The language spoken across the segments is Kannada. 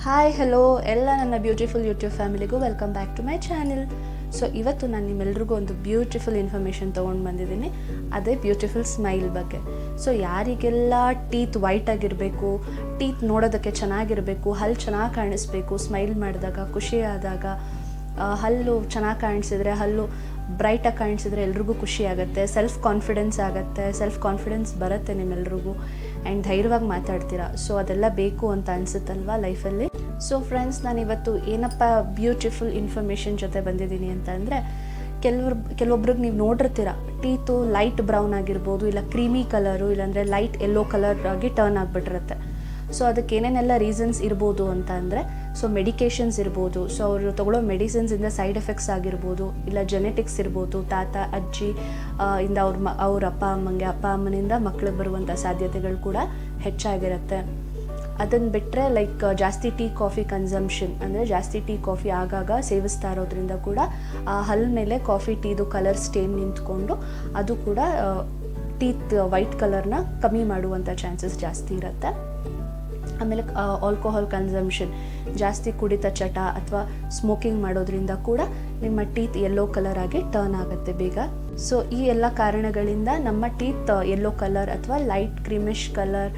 ಹಾಯ್ ಹಲೋ ಎಲ್ಲ ನನ್ನ ಬ್ಯೂಟಿಫುಲ್ ಯೂಟ್ಯೂಬ್ ಫ್ಯಾಮಿಲಿಗೂ welcome back to my channel. So ಇವತ್ತು ನಾನು ನಿಮ್ಮೆಲ್ರಿಗೂ ಒಂದು ಬ್ಯೂಟಿಫುಲ್ ಇನ್ಫಾರ್ಮೇಷನ್ ತೊಗೊಂಡು ಬಂದಿದ್ದೀನಿ, ಅದೇ ಬ್ಯೂಟಿಫುಲ್ ಸ್ಮೈಲ್ ಬಗ್ಗೆ. ಸೊ ಯಾರಿಗೆಲ್ಲ ಟೀತ್ ವೈಟ್ ಆಗಿರಬೇಕು, ಟೀತ್ ನೋಡೋದಕ್ಕೆ ಚೆನ್ನಾಗಿರಬೇಕು, ಹಲ್ಲು ಚೆನ್ನಾಗಿ ಕಾಣಿಸ್ಬೇಕು, ಸ್ಮೈಲ್ ಮಾಡಿದಾಗ ಖುಷಿಯಾದಾಗ ಹಲ್ಲು ಚೆನ್ನಾಗಿ ಕಾಣಿಸಿದ್ರೆ, ಹಲ್ಲು ಬ್ರೈಟಾಗಿ ಕಾಣಿಸಿದ್ರೆ ಎಲ್ರಿಗೂ ಖುಷಿ ಆಗುತ್ತೆ, ಸೆಲ್ಫ್ ಕಾನ್ಫಿಡೆನ್ಸ್ ಬರುತ್ತೆ ನಿಮ್ಮೆಲ್ರಿಗೂ, ಆ್ಯಂಡ್ ಧೈರ್ಯವಾಗಿ ಮಾತಾಡ್ತೀರಾ. ಸೊ ಅದೆಲ್ಲ ಬೇಕು ಅಂತ ಅನಿಸುತ್ತಲ್ವಾ ಲೈಫಲ್ಲಿ. ಸೊ ಫ್ರೆಂಡ್ಸ್, ನಾನಿವತ್ತು ಏನಪ್ಪ ಬ್ಯೂಟಿಫುಲ್ ಇನ್ಫಾರ್ಮೇಷನ್ ಜೊತೆ ಬಂದಿದ್ದೀನಿ ಅಂತ ಅಂದರೆ, ಕೆಲವೊಬ್ರಿಗೆ ನೀವು ನೋಡಿರ್ತೀರ ಟೀತು ಲೈಟ್ ಬ್ರೌನ್ ಆಗಿರ್ಬೋದು, ಇಲ್ಲ ಕ್ರೀಮಿ ಕಲರು, ಇಲ್ಲಾಂದರೆ ಲೈಟ್ ಯೆಲ್ಲೋ ಕಲರ್ ಆಗಿ ಟರ್ನ್ ಆಗಿಬಿಟ್ಟಿರುತ್ತೆ. ಸೊ ಅದಕ್ಕೆ ಏನೇನೆಲ್ಲ ರೀಸನ್ಸ್ ಇರ್ಬೋದು ಅಂತ ಅಂದರೆ, ಸೊ ಮೆಡಿಕೇಷನ್ಸ್ ಇರ್ಬೋದು, ಸೊ ಅವರು ತೊಗೊಳ್ಳೋ ಮೆಡಿಸಿನ್ಸಿಂದ ಸೈಡ್ ಎಫೆಕ್ಟ್ಸ್ ಆಗಿರ್ಬೋದು, ಇಲ್ಲ ಜೆನೆಟಿಕ್ಸ್ ಇರ್ಬೋದು, ತಾತ ಅಜ್ಜಿ ಇಂದ ಅವ್ರ ಅಪ್ಪ ಅಮ್ಮನಿಂದ ಮಕ್ಳಿಗೆ ಬರುವಂಥ ಸಾಧ್ಯತೆಗಳು ಕೂಡ ಹೆಚ್ಚಾಗಿರುತ್ತೆ. ಅದನ್ನು ಬಿಟ್ಟರೆ ಲೈಕ್ ಜಾಸ್ತಿ ಟೀ ಕಾಫಿ ಕನ್ಸಂಪ್ಷನ್, ಅಂದರೆ ಜಾಸ್ತಿ ಟೀ ಕಾಫಿ ಆಗಾಗ ಸೇವಿಸ್ತಾ ಇರೋದ್ರಿಂದ ಕೂಡ ಆ ಹಲ್ಲು ಮೇಲೆ ಕಾಫಿ ಟೀದು ಕಲರ್ ಸ್ಟೇನ್ ನಿಂತ್ಕೊಂಡು ಅದು ಕೂಡ ಟೀತ್ ವೈಟ್ ಕಲರ್ನ ಕಮ್ಮಿ ಮಾಡುವಂಥ ಚಾನ್ಸಸ್ ಜಾಸ್ತಿ ಇರುತ್ತೆ. ಆಮೇಲೆ ಆಲ್ಕೋಹಾಲ್ ಕನ್ಸಂಪ್ಷನ್, ಜಾಸ್ತಿ ಕುಡಿತ ಚಟ ಅಥವಾ ಸ್ಮೋಕಿಂಗ್ ಮಾಡೋದ್ರಿಂದ ಕೂಡ ನಿಮ್ಮ ಟೀತ್ ಯೆಲ್ಲೋ ಕಲರ್ ಆಗಿ ಟರ್ನ್ ಆಗುತ್ತೆ ಬೇಗ. ಸೊ ಈ ಎಲ್ಲ ಕಾರಣಗಳಿಂದ ನಮ್ಮ ಟೀತ್ ಯೆಲ್ಲೋ ಕಲರ್ ಅಥವಾ light creamish colour,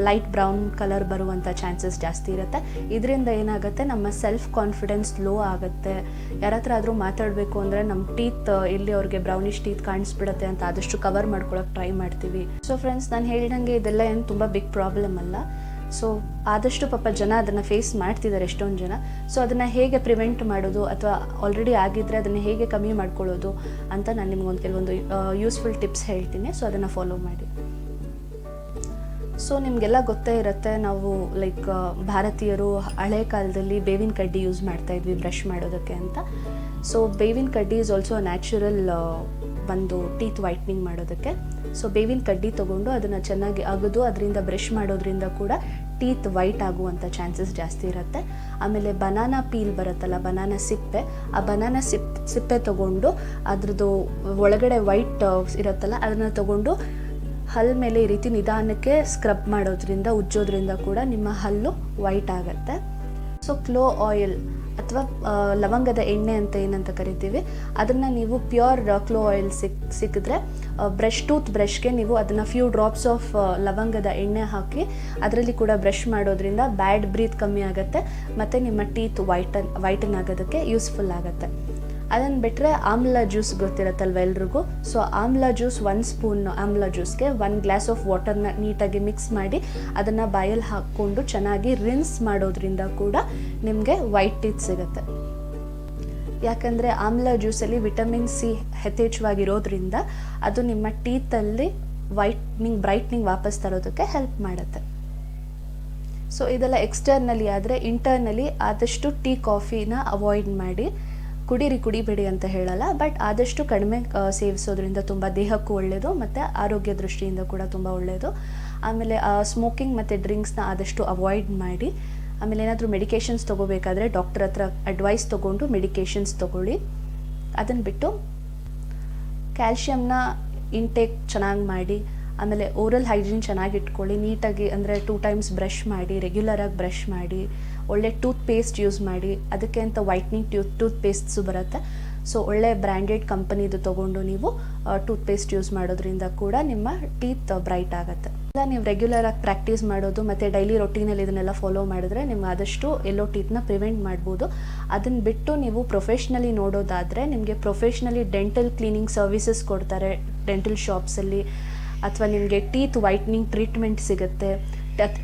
light brown colour ಬರುವಂಥ ಚಾನ್ಸಸ್ ಜಾಸ್ತಿ ಇರುತ್ತೆ. ಇದರಿಂದ ಏನಾಗುತ್ತೆ, ನಮ್ಮ ಸೆಲ್ಫ್ ಕಾನ್ಫಿಡೆನ್ಸ್ ಲೋ ಆಗುತ್ತೆ. ಯಾರ ಹತ್ರ ಆದರೂ ಮಾತಾಡಬೇಕು ಅಂದರೆ ನಮ್ಮ ಟೀತ್ ಎಲ್ಲಿ ಅವ್ರಿಗೆ ಬ್ರೌನಿಶ್ ಟೀತ್ ಕಾಣಿಸ್ಬಿಡುತ್ತೆ ಅಂತ ಆದಷ್ಟು ಕವರ್ ಮಾಡ್ಕೊಳ್ಳೋಕೆ ಟ್ರೈ ಮಾಡ್ತೀವಿ. ಸೊ ಫ್ರೆಂಡ್ಸ್, ನಾನು ಹೇಳಿದಂಗೆ ಇದೆಲ್ಲ ಏನು ತುಂಬ ಬಿಗ್ ಪ್ರಾಬ್ಲಮ್ ಅಲ್ಲ. ಸೊ ಆದಷ್ಟು ಪಾಪ ಜನ ಅದನ್ನು ಫೇಸ್ ಮಾಡ್ತಿದ್ದಾರೆ, ಎಷ್ಟೊಂದು ಜನ. ಸೊ ಅದನ್ನು ಹೇಗೆ ಪ್ರಿವೆಂಟ್ ಮಾಡೋದು ಅಥವಾ ಆಲ್ರೆಡಿ ಆಗಿದ್ದರೆ ಅದನ್ನು ಹೇಗೆ ಕಮ್ಮಿ ಮಾಡ್ಕೊಳ್ಳೋದು ಅಂತ ನಾನು ನಿಮ್ಗೊಂದು ಕೆಲವೊಂದು ಯೂಸ್ಫುಲ್ ಟಿಪ್ಸ್ ಹೇಳ್ತೀನಿ. ಸೊ ಅದನ್ನು ಫಾಲೋ ಮಾಡಿ. ಸೊ ನಿಮಗೆಲ್ಲ ಗೊತ್ತೇ ಇರುತ್ತೆ, ನಾವು ಲೈಕ್ ಭಾರತೀಯರು ಹಳೆ ಕಾಲದಲ್ಲಿ ಬೇವಿನ ಕಡ್ಡಿ ಯೂಸ್ ಮಾಡ್ತಾಯಿದ್ವಿ ಬ್ರಷ್ ಮಾಡೋದಕ್ಕೆ ಅಂತ. ಸೊ ಬೇವಿನ ಕಡ್ಡಿ ಈಸ್ ಆಲ್ಸೋ ನ್ಯಾಚುರಲ್ ಒಂದು ಟೀತ್ ವೈಟ್ನಿಂಗ್ ಮಾಡೋದಕ್ಕೆ. ಸೊ ಬೇವಿನ ಕಡ್ಡಿ ತೊಗೊಂಡು ಅದನ್ನು ಚೆನ್ನಾಗಿ ಅಗೆದು ಅದರಿಂದ ಬ್ರಷ್ ಮಾಡೋದ್ರಿಂದ ಕೂಡ ಟೀತ್ ವೈಟ್ ಆಗುವಂಥ ಚಾನ್ಸಸ್ ಜಾಸ್ತಿ ಇರುತ್ತೆ. ಆಮೇಲೆ ಬನಾನಾ ಪೀಲ್ ಬರುತ್ತಲ್ಲ, ಬನಾನಾ ಸಿಪ್ಪೆ, ಆ ಬನಾನಾ ಸಿಪ್ಪೆ ತೊಗೊಂಡು ಅದ್ರದ್ದು ಒಳಗಡೆ ವೈಟ್ ಇರುತ್ತಲ್ಲ ಅದನ್ನು ತೊಗೊಂಡು ಹಲ್ಲು ಮೇಲೆ ಈ ರೀತಿ ನಿಧಾನಕ್ಕೆ ಸ್ಕ್ರಬ್ ಮಾಡೋದ್ರಿಂದ, ಉಜ್ಜೋದ್ರಿಂದ ಕೂಡ ನಿಮ್ಮ ಹಲ್ಲು ವೈಟ್ ಆಗುತ್ತೆ. ಸೊ ಕ್ಲೋ ಆಯಿಲ್ ಅಥವಾ ಲವಂಗದ ಎಣ್ಣೆ ಅಂತ ಏನಂತ ಕರಿತೀವಿ, ಅದನ್ನು ನೀವು ಪ್ಯೂರ್ ಕ್ಲೋ ಆಯಿಲ್ ಸಿಕ್ಕಿದ್ರೆ ಟೂತ್ ಬ್ರಷ್ಗೆ ನೀವು ಅದನ್ನು ಫ್ಯೂ ಡ್ರಾಪ್ಸ್ ಆಫ್ ಲವಂಗದ ಎಣ್ಣೆ ಹಾಕಿ ಅದರಲ್ಲಿ ಕೂಡ ಬ್ರಷ್ ಮಾಡೋದ್ರಿಂದ ಬ್ಯಾಡ್ ಬ್ರೀತ್ ಕಮ್ಮಿ ಆಗುತ್ತೆ ಮತ್ತು ನಿಮ್ಮ ಟೀತ್ ವೈಟನ್ ಆಗೋದಕ್ಕೆ ಯೂಸ್ಫುಲ್ ಆಗುತ್ತೆ. ಅದನ್ನು ಬಿಟ್ಟರೆ ಆಮ್ಲ ಜ್ಯೂಸ್ ಗೊತ್ತಿರುತ್ತಲ್ವ ಎಲ್ರಿಗೂ. ಸೊ ಆಮ್ಲ ಜ್ಯೂಸ್, 1 ಸ್ಪೂನ್ ಆಮ್ಲ ಜ್ಯೂಸ್ಗೆ 1 ಗ್ಲಾಸ್ ಆಫ್ ವಾಟರ್ನ ನೀಟಾಗಿ ಮಿಕ್ಸ್ ಮಾಡಿ ಅದನ್ನು ಬಾಯಲ್ಲಿ ಹಾಕ್ಕೊಂಡು ಚೆನ್ನಾಗಿ ರಿನ್ಸ್ ಮಾಡೋದ್ರಿಂದ ಕೂಡ ನಿಮಗೆ ವೈಟ್ ಟೀತ್ ಸಿಗುತ್ತೆ. ಯಾಕಂದರೆ ಆಮ್ಲ ಜ್ಯೂಸಲ್ಲಿ ವಿಟಮಿನ್ ಸಿ ಯಥೇಚ್ಛವಾಗಿರೋದ್ರಿಂದ ಅದು ನಿಮ್ಮ ಟೀತಲ್ಲಿ ಬ್ರೈಟ್ನಿಂಗ್ ವಾಪಸ್ ತರೋದಕ್ಕೆ ಹೆಲ್ಪ್ ಮಾಡುತ್ತೆ. ಸೊ ಇದೆಲ್ಲ ಎಕ್ಸ್ಟರ್ನಲಿ. ಆದರೆ ಇಂಟರ್ನಲಿ ಆದಷ್ಟು ಟೀ ಕಾಫಿನ ಅವಾಯ್ಡ್ ಮಾಡಿ. ಕುಡಿಬೇಡಿ ಅಂತ ಹೇಳಲ್ಲ, ಬಟ್ ಆದಷ್ಟು ಕಡಿಮೆ ಸೇವಿಸೋದ್ರಿಂದ ತುಂಬ ದೇಹಕ್ಕೂ ಒಳ್ಳೆಯದು ಮತ್ತು ಆರೋಗ್ಯ ದೃಷ್ಟಿಯಿಂದ ಕೂಡ ತುಂಬ ಒಳ್ಳೆಯದು. ಆಮೇಲೆ ಸ್ಮೋಕಿಂಗ್ ಮತ್ತು ಡ್ರಿಂಕ್ಸ್ನ ಆದಷ್ಟು ಅವಾಯ್ಡ್ ಮಾಡಿ. ಆಮೇಲೆ ಏನಾದರೂ ಮೆಡಿಕೇಷನ್ಸ್ ತೊಗೋಬೇಕಾದ್ರೆ ಡಾಕ್ಟರ್ ಹತ್ರ ಅಡ್ವೈಸ್ ತೊಗೊಂಡು ಮೆಡಿಕೇಷನ್ಸ್ ತೊಗೊಳ್ಳಿ. ಅದನ್ನು ಬಿಟ್ಟು ಕ್ಯಾಲ್ಶಿಯಮ್ನ ಇಂಟೇಕ್ ಚೆನ್ನಾಗಿ ಮಾಡಿ. ಆಮೇಲೆ ಓರಲ್ ಹೈಜೀನ್ ಚೆನ್ನಾಗಿ ಇಟ್ಕೊಳ್ಳಿ, ನೀಟಾಗಿ, ಅಂದರೆ 2 ಟೈಮ್ಸ್ ಬ್ರಷ್ ಮಾಡಿ, ರೆಗ್ಯುಲರಾಗಿ ಬ್ರಷ್ ಮಾಡಿ, ಒಳ್ಳೆ ಟೂತ್ ಪೇಸ್ಟ್ ಯೂಸ್ ಮಾಡಿ. ಅದಕ್ಕೆ ಅಂತ ವೈಟ್ನಿಂಗ್ ಟೂತ್ ಪೇಸ್ಟ್ಸು ಬರುತ್ತೆ. ಸೊ ಒಳ್ಳೆ ಬ್ರ್ಯಾಂಡೆಡ್ ಕಂಪನಿದು ತೊಗೊಂಡು ನೀವು ಟೂತ್ ಪೇಸ್ಟ್ ಯೂಸ್ ಮಾಡೋದ್ರಿಂದ ಕೂಡ ನಿಮ್ಮ ಟೀತ್ ಬ್ರೈಟ್ ಆಗುತ್ತೆ. ಇಲ್ಲ ನೀವು ರೆಗ್ಯುಲರಾಗಿ ಪ್ರಾಕ್ಟೀಸ್ ಮಾಡೋದು ಮತ್ತು ಡೈಲಿ ರೊಟೀನಲ್ಲಿ ಇದನ್ನೆಲ್ಲ ಫಾಲೋ ಮಾಡಿದ್ರೆ ನಿಮ್ಗೆ ಆದಷ್ಟು ಎಲ್ಲೋ ಟೀತ್ನ ಪ್ರಿವೆಂಟ್ ಮಾಡ್ಬೋದು. ಅದನ್ನು ಬಿಟ್ಟು ನೀವು ಪ್ರೊಫೆಷ್ನಲಿ ನೋಡೋದಾದರೆ, ನಿಮಗೆ ಪ್ರೊಫೆಷ್ನಲಿ ಡೆಂಟಲ್ ಕ್ಲೀನಿಂಗ್ ಸರ್ವಿಸಸ್ ಕೊಡ್ತಾರೆ ಡೆಂಟಲ್ ಶಾಪ್ಸಲ್ಲಿ, ಅಥವಾ ನಿಮಗೆ ಟೀತ್ ವೈಟ್ನಿಂಗ್ ಟ್ರೀಟ್ಮೆಂಟ್ ಸಿಗುತ್ತೆ.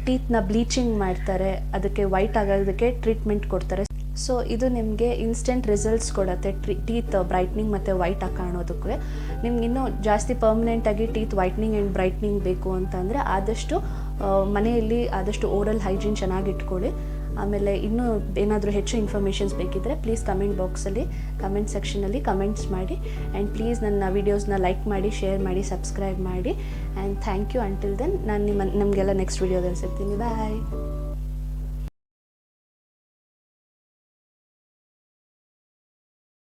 ಟೀತ್ನ ಬ್ಲೀಚಿಂಗ್ ಮಾಡ್ತಾರೆ, ಅದಕ್ಕೆ ವೈಟ್ ಆಗೋದಕ್ಕೆ ಟ್ರೀಟ್ಮೆಂಟ್ ಕೊಡ್ತಾರೆ. ಸೊ ಇದು ನಿಮಗೆ ಇನ್ಸ್ಟೆಂಟ್ ರಿಸಲ್ಟ್ಸ್ ಕೊಡುತ್ತೆ ಟೀತ್ ಬ್ರೈಟ್ನಿಂಗ್ ಮತ್ತು ವೈಟ್ ಆಗಿ ಕಾಣೋದಕ್ಕೆ. ನಿಮ್ಗೆ ಇನ್ನೂ ಜಾಸ್ತಿ ಪರ್ಮನೆಂಟಾಗಿ ಟೀತ್ ವೈಟ್ನಿಂಗ್ ಆ್ಯಂಡ್ ಬ್ರೈಟ್ನಿಂಗ್ ಬೇಕು ಅಂತಂದರೆ ಆದಷ್ಟು ಮನೆಯಲ್ಲಿ ಆದಷ್ಟು ಓರಲ್ ಹೈಜೀನ್ ಚೆನ್ನಾಗಿ ಇಟ್ಕೊಳ್ಳಿ. ಆಮೇಲೆ ಇನ್ನೂ ಏನಾದರೂ ಹೆಚ್ಚು ಇನ್ಫಾರ್ಮೇಷನ್ಸ್ ಬೇಕಿದ್ದರೆ ಪ್ಲೀಸ್ ಕಮೆಂಟ್ ಸೆಕ್ಷನಲ್ಲಿ ಕಮೆಂಟ್ಸ್ ಮಾಡಿ. ಆ್ಯಂಡ್ ಪ್ಲೀಸ್ ನನ್ನ ವೀಡಿಯೋಸ್ನ ಲೈಕ್ ಮಾಡಿ, ಶೇರ್ ಮಾಡಿ, ಸಬ್ಸ್ಕ್ರೈಬ್ ಮಾಡಿ. And thank you. Until then ನಾನು ನಮಗೆಲ್ಲ ನೆಕ್ಸ್ಟ್ ವೀಡಿಯೋದಲ್ಲಿ ಸಿಗ್ತೀನಿ. ಬಾಯ್.